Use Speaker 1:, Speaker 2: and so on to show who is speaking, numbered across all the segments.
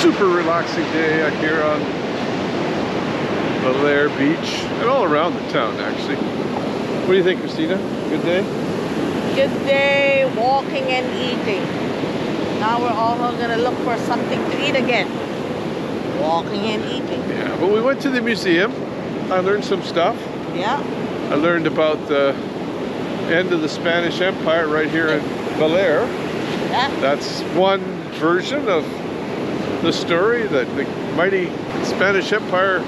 Speaker 1: super relaxing day out here on Baler Beach and all around the town, actually. What do you think, Cristina? Good day?
Speaker 2: Good day, walking and eating. Now we're also gonna look for something to eat again. Walking and eating.
Speaker 1: Yeah, but we went to the museum. I learned some stuff.
Speaker 2: Yeah.
Speaker 1: I learned about the end of the Spanish Empire right here in Baler.
Speaker 2: Yeah.
Speaker 1: That's one version of the story, that the mighty Spanish Empire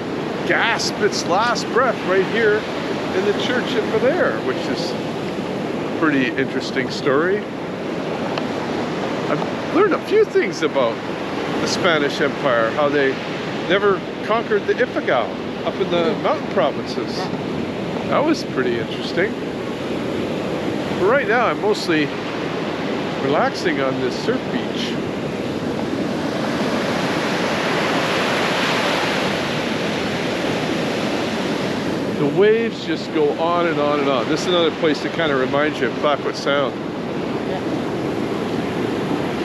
Speaker 1: gasped its last breath right here in the church at Baler, which is a pretty interesting story. I've learned a few things about the Spanish Empire, how they never conquered the Ifugao up in the mountain provinces. That was pretty interesting. But right now I'm mostly relaxing on this surf beach. The waves just go on and on and on. This is another place that kind of reminds you of Clayoquot Sound.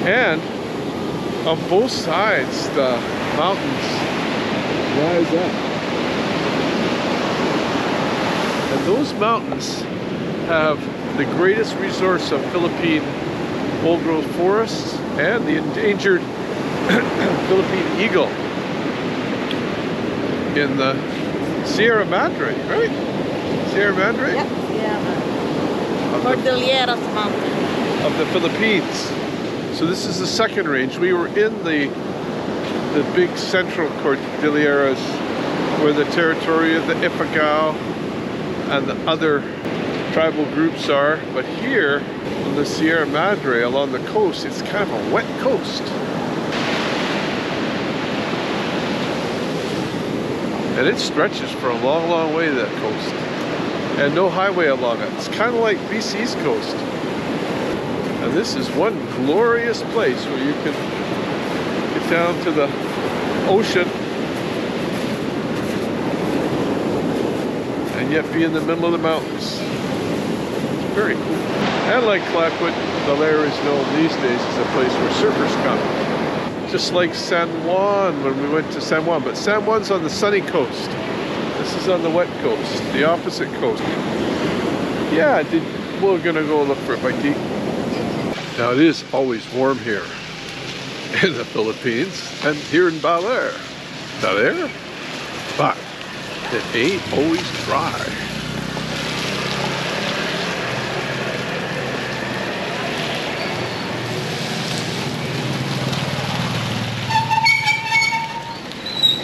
Speaker 1: And on both sides, the mountains rise up. And those mountains have the greatest resource of Philippine old-growth forests and the endangered Philippine eagle in the Sierra Madre, right? Sierra Madre?
Speaker 2: Yep. Yeah. Cordilleras Mountain.
Speaker 1: Of the Philippines. So this is the second range. We were in the big central Cordilleras where the territory of the Ifugao and the other tribal groups are. But here on the Sierra Madre along the coast, it's kind of a wet coast. And it stretches for a long, long way, that coast. And no highway along it. It's kind of like BC's coast. And this is one glorious place where you can get down to the ocean and yet be in the middle of the mountains. It's very cool. And like Clayoquot, Baler is known these days as a place where surfers come. Just like San Juan when we went to San Juan. But San Juan's on the sunny coast. This is on the wet coast, the opposite coast. Yeah, we're gonna go look for a bite to eat. Now it is always warm here in the Philippines and here in Baler. But it ain't always dry.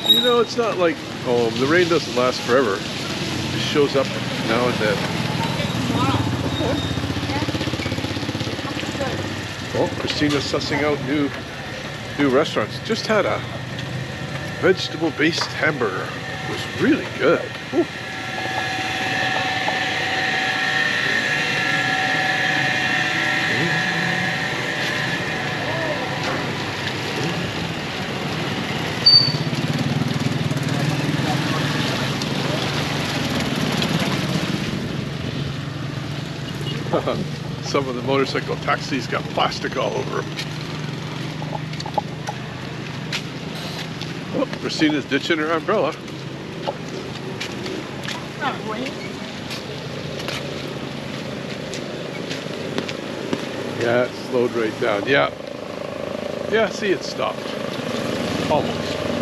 Speaker 1: You know, it's not like home. The rain doesn't last forever. It just shows up now and then. Well, Crisina's sussing out new restaurants. Just had a vegetable-based hamburger. It was really good. Whew. Some of the motorcycle taxis got plastic all over them. Oh, Crisina's ditching her umbrella. Yeah, it slowed right down. Yeah. Yeah, see, it stopped. Almost.